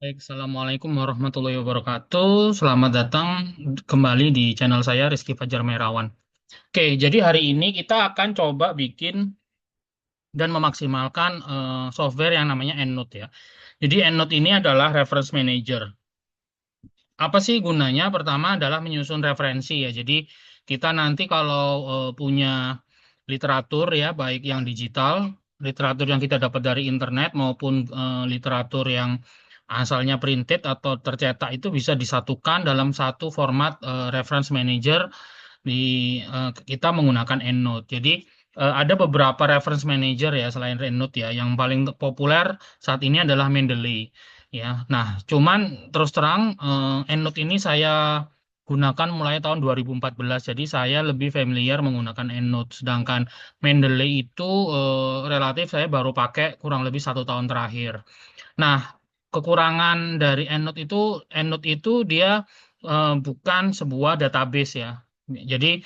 Baik, Assalamualaikum warahmatullahi wabarakatuh. Selamat datang kembali di channel saya Rizky Fajar Merawan. Oke, jadi hari ini kita akan coba bikin dan memaksimalkan software yang namanya EndNote ya. Jadi EndNote ini adalah reference manager. Apa sih gunanya? Pertama adalah menyusun referensi ya. Jadi kita nanti kalau punya literatur ya, baik yang digital, literatur yang kita dapat dari internet maupun literatur yang asalnya printed atau tercetak itu bisa disatukan dalam satu format reference manager di kita menggunakan EndNote. Jadi ada beberapa reference manager ya selain EndNote ya. Yang paling populer saat ini adalah Mendeley ya. Nah, cuman terus terang EndNote ini saya gunakan mulai tahun 2014. Jadi saya lebih familiar menggunakan EndNote. Sedangkan Mendeley itu relatif saya baru pakai kurang lebih 1 tahun terakhir. Nah, kekurangan dari EndNote itu dia bukan sebuah database ya. Jadi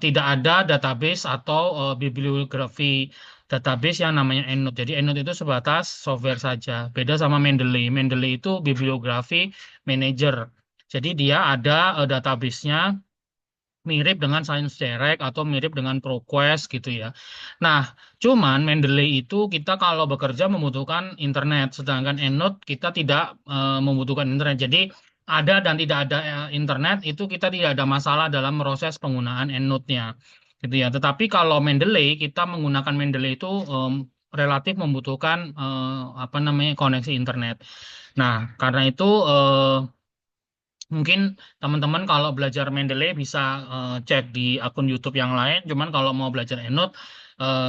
tidak ada database atau bibliografi database yang namanya EndNote. Jadi EndNote itu sebatas software saja. Beda sama Mendeley. Mendeley itu bibliografi manager. Jadi dia ada database-nya mirip dengan Science Direct atau mirip dengan ProQuest gitu ya. Nah, cuman Mendeley itu kita kalau bekerja membutuhkan internet, sedangkan EndNote kita tidak membutuhkan internet. Jadi ada dan tidak ada internet itu kita tidak ada masalah dalam proses penggunaan EndNote-nya. Gitu ya. Tetapi kalau Mendeley kita menggunakan Mendeley itu relatif membutuhkan apa namanya koneksi internet. Nah, karena itu mungkin teman-teman kalau belajar Mendeley bisa cek di akun YouTube yang lain. Cuman kalau mau belajar EndNote,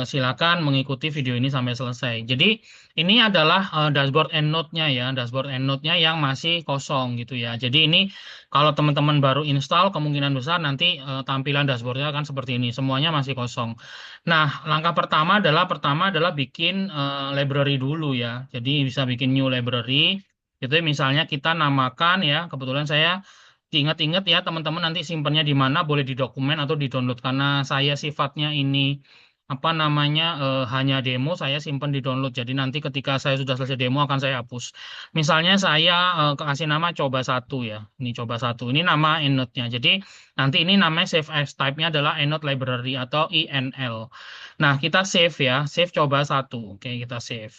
silakan mengikuti video ini sampai selesai. Jadi ini adalah dashboard EndNote-nya ya, dashboard EndNote-nya yang masih kosong gitu ya. Jadi ini kalau teman-teman baru install, kemungkinan besar nanti tampilan dashboard-nya akan seperti ini. Semuanya masih kosong. Nah, langkah pertama adalah bikin library dulu ya. Jadi bisa bikin new library. Itu misalnya kita namakan ya, kebetulan saya diingat-ingat ya teman-teman nanti simpannya di mana, boleh di dokumen atau di download karena saya sifatnya ini apa namanya hanya demo, saya simpan di download. Jadi nanti ketika saya sudah selesai demo akan saya hapus. Misalnya saya kasih nama coba satu ya. Ini coba satu. Ini nama EndNote-nya. Jadi nanti ini namanya save as type-nya adalah EndNote library atau INL. Nah, kita save ya, save coba satu. Oke, kita save.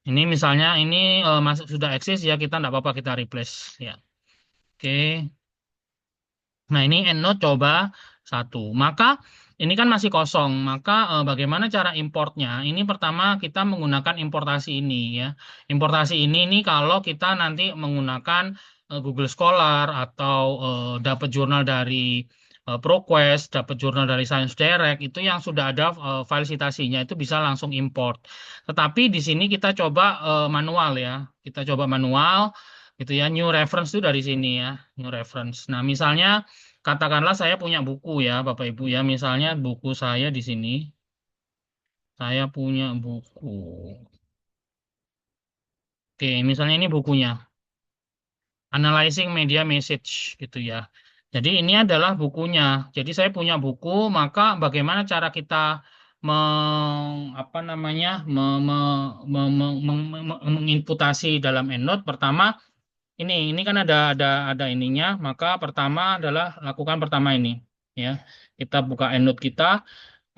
Ini misalnya ini masuk sudah eksis ya kita nggak apa-apa kita replace ya. Oke. Nah ini EndNote coba satu. Maka ini kan masih kosong. Maka bagaimana cara importnya? Ini pertama kita menggunakan importasi ini ya. Importasi ini kalau kita nanti menggunakan Google Scholar atau dapat jurnal dari ProQuest, dapat jurnal dari Science Direct itu yang sudah ada file citasinya itu bisa langsung import. Tetapi di sini kita coba manual ya. Kita coba manual gitu ya. New reference itu dari sini ya. New reference. Nah, misalnya katakanlah saya punya buku ya, Bapak Ibu ya. Misalnya buku saya di sini. Saya punya buku. Oke, misalnya ini bukunya. Analyzing Media Message gitu ya. Jadi ini adalah bukunya. Jadi saya punya buku, maka bagaimana cara kita apa namanya menginputasi dalam EndNote? Pertama, ini kan ada ininya, maka pertama adalah lakukan pertama ini ya. Kita buka EndNote kita.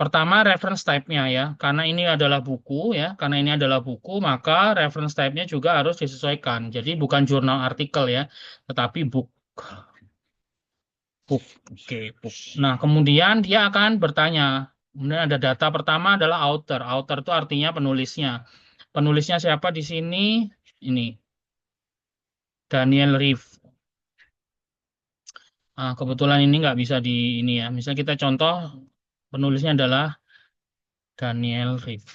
Pertama reference type-nya ya. Karena ini adalah buku ya, karena ini adalah buku, maka reference type-nya juga harus disesuaikan. Jadi bukan jurnal artikel ya, tetapi book. Book. Oke, book. Nah, kemudian dia akan bertanya. Kemudian ada data pertama adalah author. Author itu artinya penulisnya. Penulisnya siapa di sini? Ini Daniel Reeve. Ah, kebetulan ini nggak bisa di ini ya. Misalnya kita contoh penulisnya adalah Daniel Reeve.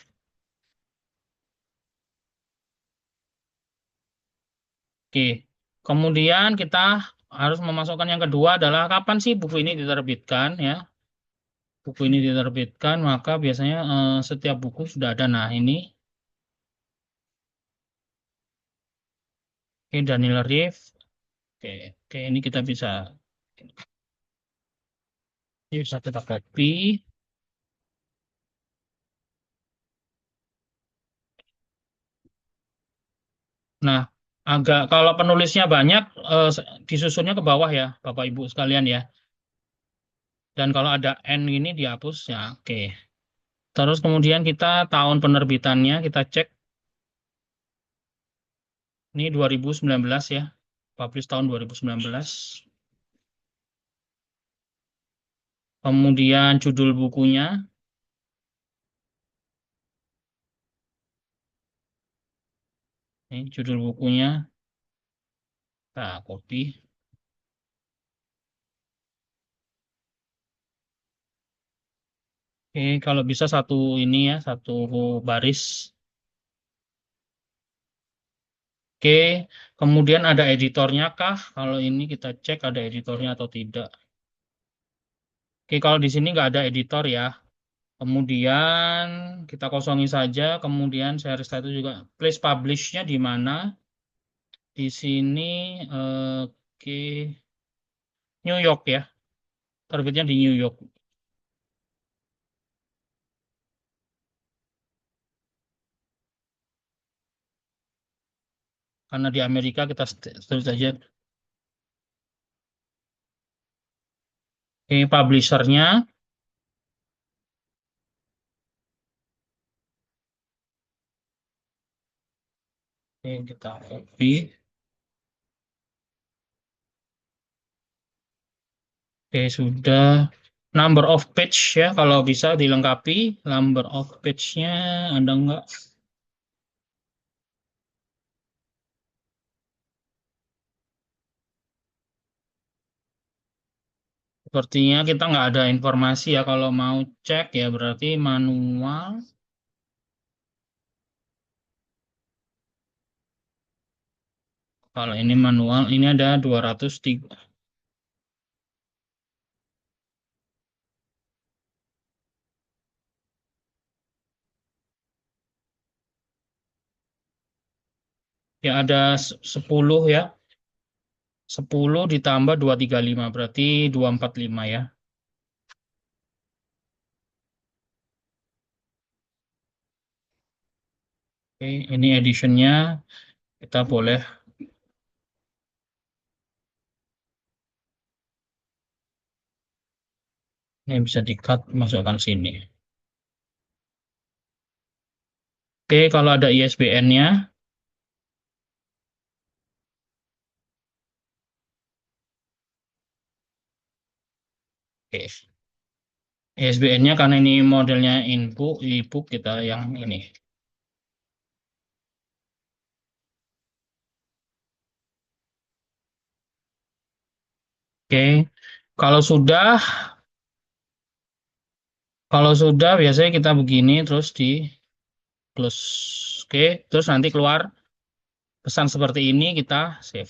Oke. Kemudian kita harus memasukkan yang kedua adalah kapan sih buku ini diterbitkan ya. Buku ini diterbitkan maka biasanya setiap buku sudah ada. Nah ini, oke, Daniel Reeve. Oke, oke ini kita bisa kita copy. Nah. Agak kalau penulisnya banyak, disusunnya ke bawah ya, Bapak Ibu sekalian ya. Dan kalau ada N ini dihapus ya, oke. Terus kemudian kita tahun penerbitannya kita cek, ini 2019 ya, publish tahun 2019. Kemudian judul bukunya, ini judul bukunya, nah copy. Oke, kalau bisa satu ini ya, satu baris. Oke, kemudian ada editornya kah? Kalau ini kita cek ada editornya atau tidak. Oke, kalau di sini nggak ada editor ya. Kemudian kita kosongi saja. Kemudian saya restart itu juga. Place publish-nya di mana? Di sini, oke, New York ya. Terbitnya di New York. Karena di Amerika kita tulis saja. Oke, publisher-nya. Oke, kita copy. Oke, sudah. Number of page ya, kalau bisa dilengkapi. Number of page-nya ada nggak? Sepertinya kita nggak ada informasi ya. Kalau mau cek ya berarti manual. Kalau ini manual, ini ada 203. Ya ada 10 ya. 10 ditambah 235 berarti 245 ya. Oke, ini editionnya kita boleh, ini bisa di-cut masukkan sini. Oke, kalau ada ISBN-nya, oke. ISBN-nya karena ini modelnya inbook, ebook kita yang ini. Oke, kalau sudah, kalau sudah biasanya kita begini terus di close. Oke, terus nanti keluar pesan seperti ini kita save.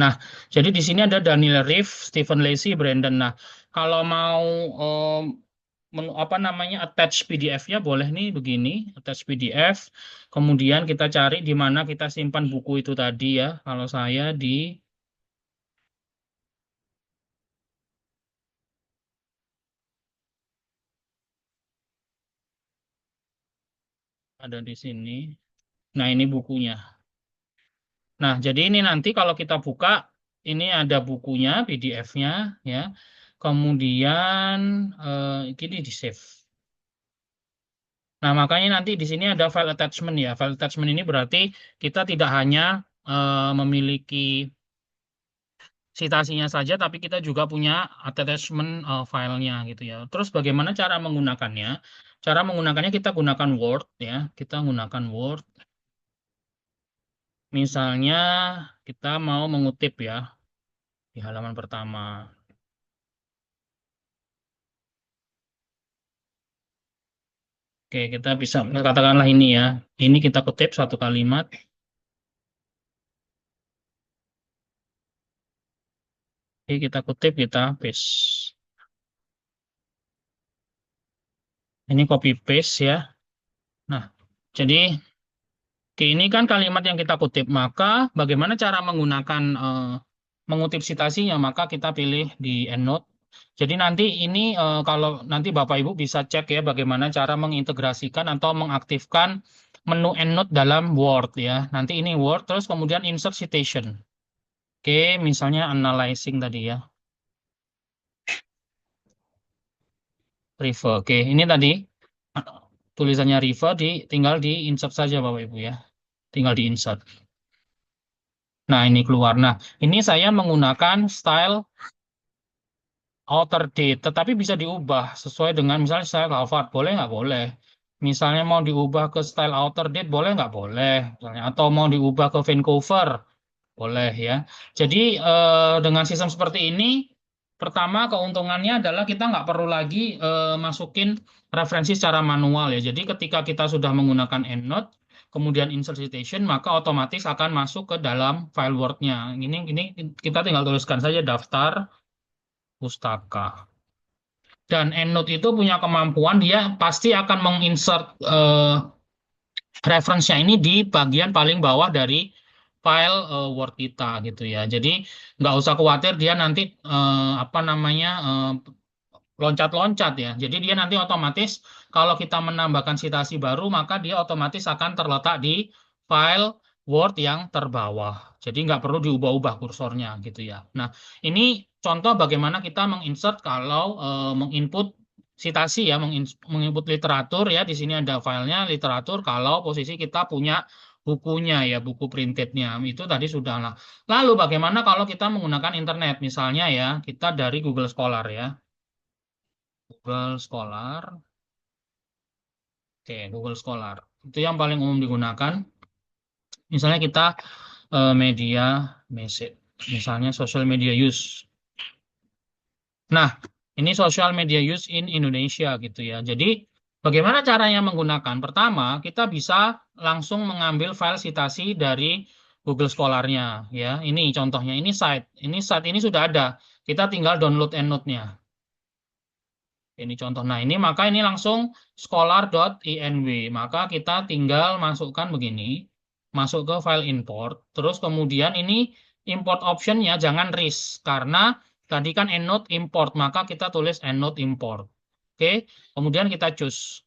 Nah, jadi di sini ada Daniel Riff, Stephen Lacy, Brandon. Nah, kalau mau apa namanya attach PDF-nya boleh nih begini, attach PDF. Kemudian kita cari di mana kita simpan buku itu tadi ya. Kalau saya di ada di sini. Nah, ini bukunya. Nah, jadi ini nanti kalau kita buka, ini ada bukunya, PDF-nya, ya. Kemudian ini di save. Nah, makanya nanti di sini ada file attachment ya. File attachment ini berarti kita tidak hanya memiliki citasinya saja, tapi kita juga punya attachment filenya gitu ya. Terus bagaimana cara menggunakannya? Cara menggunakannya kita gunakan Word ya. Kita gunakan Word. Misalnya kita mau mengutip ya di halaman pertama. Oke, kita bisa katakanlah ini ya. Ini kita kutip satu kalimat. Oke, kita kutip, kita paste. Ini copy paste ya. Nah, jadi ini kan kalimat yang kita kutip. Maka bagaimana cara menggunakan mengutip citasinya? Maka kita pilih di EndNote. Jadi nanti ini kalau nanti Bapak Ibu bisa cek ya bagaimana cara mengintegrasikan atau mengaktifkan menu EndNote dalam Word ya. Nanti ini Word, terus kemudian insert citation. Oke, misalnya analyzing tadi ya. Refer. Oke, ini tadi tulisannya refer tinggal di insert saja Bapak Ibu ya. Tinggal di insert. Nah, ini keluar. Nah, ini saya menggunakan style alter date, tetapi bisa diubah sesuai dengan misalnya style Harvard, boleh nggak boleh. Misalnya mau diubah ke style alter date, boleh nggak boleh. Misalnya, atau mau diubah ke Vancouver, boleh ya. Jadi dengan sistem seperti ini, pertama keuntungannya adalah kita nggak perlu lagi masukin referensi secara manual ya. Jadi ketika kita sudah menggunakan EndNote, kemudian insert citation, maka otomatis akan masuk ke dalam file Word-nya. Ini kita tinggal tuliskan saja daftar pustaka. Dan EndNote itu punya kemampuan dia pasti akan menginsert reference-nya ini di bagian paling bawah dari file Word kita gitu ya. Jadi nggak usah khawatir dia nanti apa namanya loncat-loncat ya. Jadi dia nanti otomatis kalau kita menambahkan citasi baru maka dia otomatis akan terletak di file Word yang terbawah. Jadi nggak perlu diubah-ubah kursornya gitu ya. Nah, ini contoh bagaimana kita menginsert kalau menginput citasi ya, menginput literatur ya. Di sini ada filenya literatur kalau posisi kita punya bukunya ya, buku printednya. Itu tadi sudah lah. Lalu bagaimana kalau kita menggunakan internet? Misalnya ya, kita dari Google Scholar ya. Google Scholar. Oke, Google Scholar. Itu yang paling umum digunakan. Misalnya kita media message. Misalnya social media use. Nah, ini social media use in Indonesia gitu ya. Jadi, bagaimana caranya menggunakan? Pertama, kita bisa langsung mengambil file citasi dari Google Scholar-nya ya. Ini contohnya, ini site. Ini sudah ada. Kita tinggal download EndNote-nya. Ini contoh. Nah, ini maka ini langsung scholar.inv. Maka kita tinggal masukkan begini. Masuk ke file import. Terus kemudian ini import option-nya jangan RIS. Karena tadi kan EndNote import. Maka kita tulis EndNote import. Oke. Kemudian kita choose.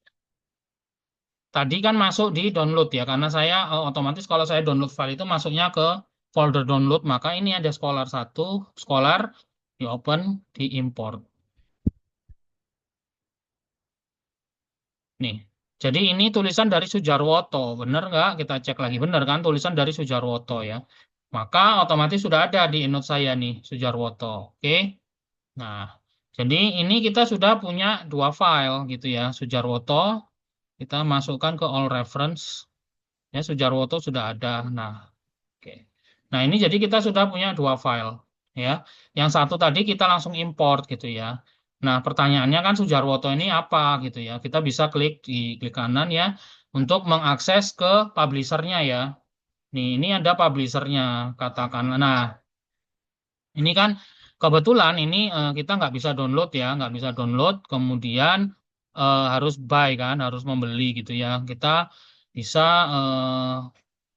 Tadi kan masuk di download ya. Karena saya otomatis kalau saya download file itu masuknya ke folder download. Maka ini ada Scholar 1. Scholar. Di open. Di import. Nih, jadi ini tulisan dari Sujarwoto, benar nggak? Kita cek lagi, benar kan? Tulisan dari Sujarwoto ya. Maka otomatis sudah ada di EndNote saya nih, Sujarwoto. Oke. Nah, jadi ini kita sudah punya dua file gitu ya, Sujarwoto. Kita masukkan ke all reference. Ya, Sujarwoto sudah ada. Nah, oke. Nah, ini jadi kita sudah punya dua file ya. Yang satu tadi kita langsung import gitu ya. Nah, pertanyaannya kan Sujarwoto ini apa gitu ya. Kita bisa klik kanan ya untuk mengakses ke publishernya ya. Nih, ini ada publishernya katakanlah. Nah, ini kan kebetulan ini kita nggak bisa download ya, nggak bisa download. Kemudian harus buy kan, harus membeli gitu ya. Kita bisa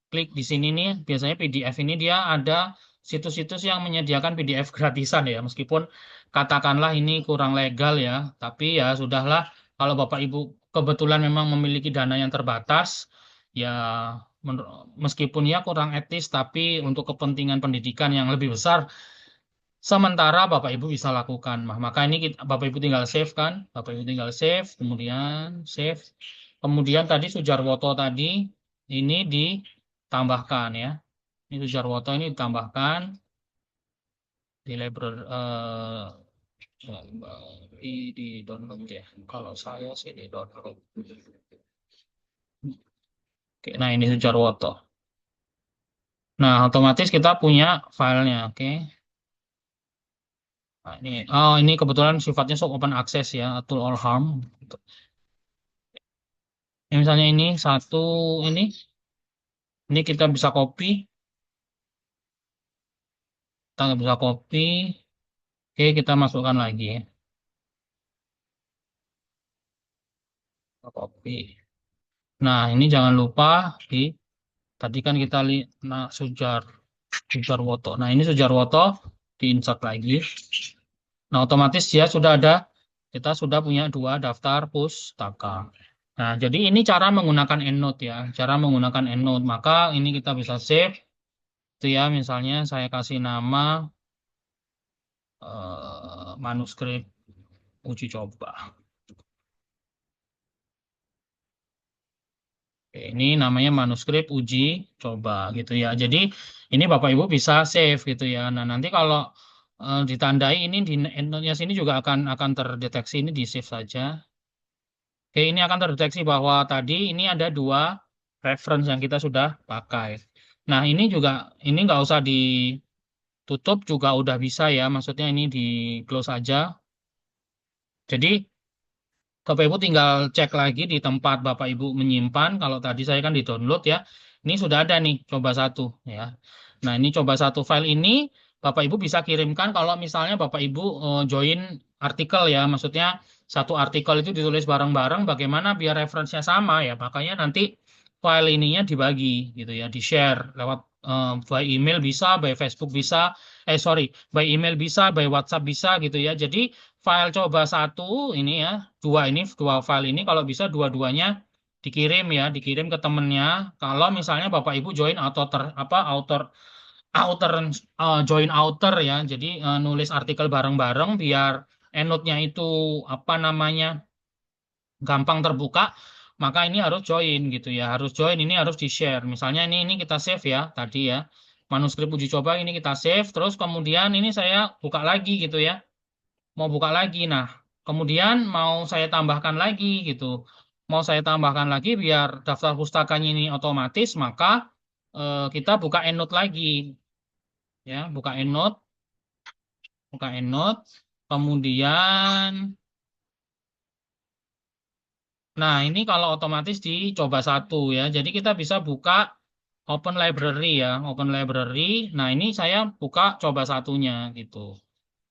klik di sini nih, biasanya PDF ini dia ada situs-situs yang menyediakan PDF gratisan ya, meskipun katakanlah ini kurang legal ya, tapi ya sudahlah, kalau Bapak Ibu kebetulan memang memiliki dana yang terbatas, ya meskipun ya kurang etis, tapi untuk kepentingan pendidikan yang lebih besar, sementara Bapak Ibu bisa lakukan. Maka ini Bapak Ibu tinggal save kan, Bapak Ibu tinggal save, kemudian save, kemudian tadi Sujarwoto tadi, ini ditambahkan ya. Ini Sujarwoto ini ditambahkan di library di download ya. Kalau saya sih di download. Oke, nah ini Sujarwoto. Nah, otomatis kita punya filenya, oke. Nah, ini kebetulan sifatnya open access ya, tool all harm. Ya, misalnya ini satu ini kita bisa copy, kita nggak bisa copy. Oke, kita masukkan lagi ya. Copy. Nah, ini jangan lupa di tadi kan kita lihat nah, Sujarwoto. Nah, ini Sujarwoto diinsert lagi. Nah, otomatis ya sudah ada kita sudah punya dua daftar pustaka. Nah, jadi ini cara menggunakan EndNote ya. Cara menggunakan EndNote. Maka ini kita bisa save. Itu ya, misalnya saya kasih nama manuskrip uji coba. Oke, ini namanya manuskrip uji coba gitu ya. Jadi ini Bapak Ibu bisa save gitu ya. Nah, nanti kalau ditandai ini di EndNote-nya sini juga akan terdeteksi, ini di save saja. Oke, ini akan terdeteksi bahwa tadi ini ada dua reference yang kita sudah pakai. Nah, ini juga ini nggak usah ditutup juga udah bisa ya. Maksudnya ini di close aja. Jadi Bapak Ibu tinggal cek lagi di tempat Bapak Ibu menyimpan. Kalau tadi saya kan di download ya. Ini sudah ada nih coba satu ya. Nah, ini coba satu file ini Bapak Ibu bisa kirimkan kalau misalnya Bapak Ibu join artikel ya. Maksudnya satu artikel itu ditulis bareng-bareng bagaimana biar referensinya sama ya. Makanya nanti file ininya dibagi gitu ya, di-share lewat by email bisa, by Facebook bisa, sorry, by email bisa, by WhatsApp bisa gitu ya. Jadi file coba satu ini ya, dua file ini kalau bisa dua-duanya dikirim ya, dikirim ke temennya. Kalau misalnya Bapak Ibu join author apa author author join author ya, jadi nulis artikel bareng-bareng biar EndNote-nya itu apa namanya gampang terbuka, maka ini harus join gitu ya, harus join ini harus di-share. Misalnya ini kita save ya tadi ya. Manuskrip uji coba ini kita save, terus kemudian ini saya buka lagi gitu ya, mau buka lagi. Nah, kemudian mau saya tambahkan lagi gitu. Mau saya tambahkan lagi biar daftar pustakanya ini otomatis, maka kita buka EndNote lagi ya, buka EndNote. Kemudian, nah ini kalau otomatis dicoba satu ya. Jadi kita bisa buka Open Library ya, Open Library. Nah, ini saya buka coba satunya gitu.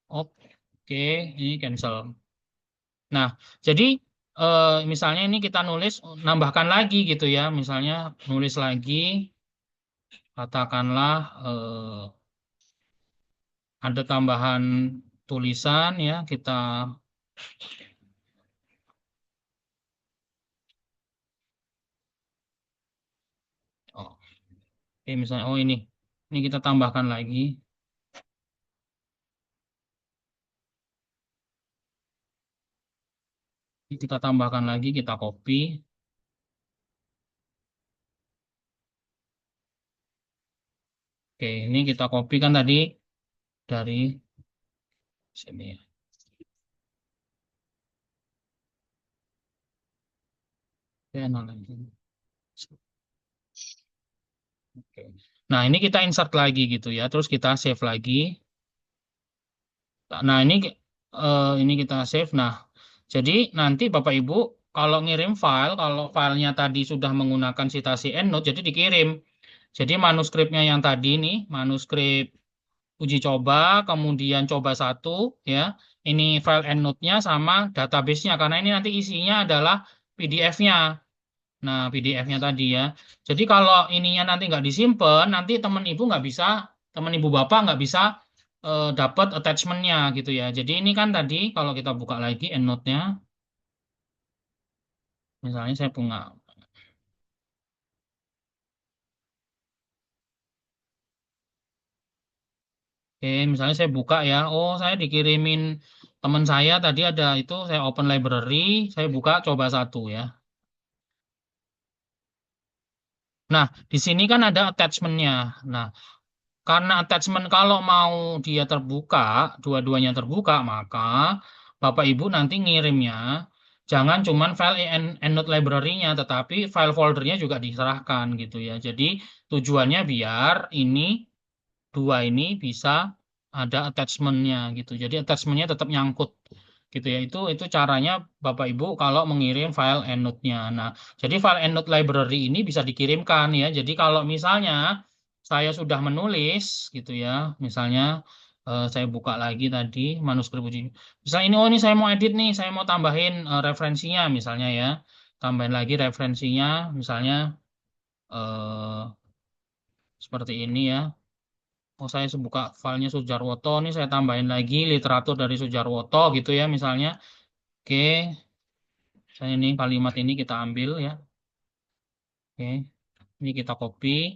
Oke, ini cancel. Nah, jadi misalnya ini kita nulis, nambahkan lagi gitu ya. Misalnya nulis lagi, katakanlah ada tambahan tulisan ya. Kita, oh, oke, misalnya, oh ini kita tambahkan lagi. Ini kita tambahkan lagi, kita copy. Oke, ini kita copy kan tadi dari sini ya. Oke, nah, lagi. Oke. Nah, ini kita insert lagi gitu ya. Terus kita save lagi. Nah, ini kita save. Nah, jadi nanti Bapak Ibu kalau ngirim file, kalau filenya tadi sudah menggunakan citasi EndNote, jadi dikirim. Jadi manuskripnya yang tadi nih, manuskrip uji coba, kemudian coba satu, ya. Ini file EndNote-nya sama database-nya, karena ini nanti isinya adalah PDF-nya. Nah, PDF-nya tadi ya. Jadi kalau ininya nanti nggak disimpan, nanti teman ibu bapak nggak bisa dapat attachment-nya gitu ya. Jadi ini kan tadi kalau kita buka lagi EndNote-nya, misalnya saya punya, oke, misalnya saya buka ya, oh saya dikirimin teman saya tadi ada itu, saya open library, saya buka coba satu ya. Nah, di sini kan ada attachment-nya. Nah, karena attachment kalau mau dia terbuka, dua-duanya terbuka, maka Bapak Ibu nanti ngirimnya jangan cuman file EndNote library-nya, tetapi file foldernya juga diserahkan gitu ya. Jadi tujuannya biar dua ini bisa ada attachment-nya gitu. Jadi attachment-nya tetap nyangkut gitu ya. Itu caranya Bapak Ibu kalau mengirim file EndNote-nya. Nah, jadi file EndNote library ini bisa dikirimkan ya. Jadi kalau misalnya saya sudah menulis gitu ya, misalnya saya buka lagi tadi manuskrip uji. Misalnya ini saya mau edit nih, saya mau tambahin referensinya misalnya ya. Tambahin lagi referensinya misalnya eh, seperti ini ya. Oh, saya buka filenya Sujarwoto, nih saya tambahin lagi literatur dari Sujarwoto gitu ya misalnya. Oke, Saya ini kalimat ini kita ambil ya. Oke, ini kita copy,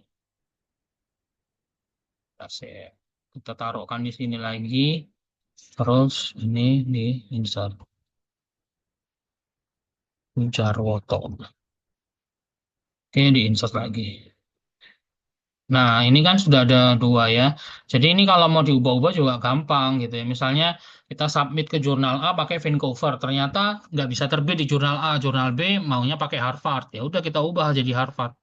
kita save. Kita taruhkan di sini lagi. Terus ini di insert Jarwoto. Oke, di insert lagi. Nah, ini kan sudah ada dua ya. Jadi ini kalau mau diubah-ubah juga gampang gitu ya. Misalnya kita submit ke jurnal A pakai Vancouver, ternyata nggak bisa terbit di jurnal A, jurnal B maunya pakai Harvard. Ya udah kita ubah jadi Harvard.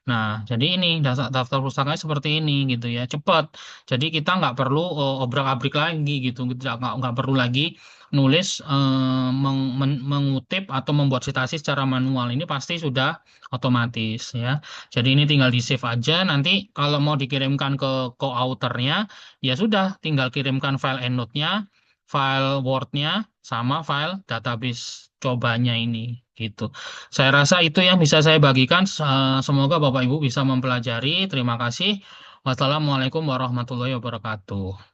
Nah, jadi ini daftar pustakanya seperti ini gitu ya, cepat. Jadi kita nggak perlu obrak-abrik lagi gitu, nggak perlu lagi nulis mengutip atau membuat citasi secara manual. Ini pasti sudah otomatis ya. Jadi ini tinggal di save aja. Nanti kalau mau dikirimkan ke co-authornya, ya sudah, tinggal kirimkan file EndNote-nya, file Word-nya, sama file database cobanya ini gitu. Saya rasa itu yang bisa saya bagikan. Semoga Bapak Ibu bisa mempelajari. Terima kasih. Wassalamualaikum warahmatullahi wabarakatuh.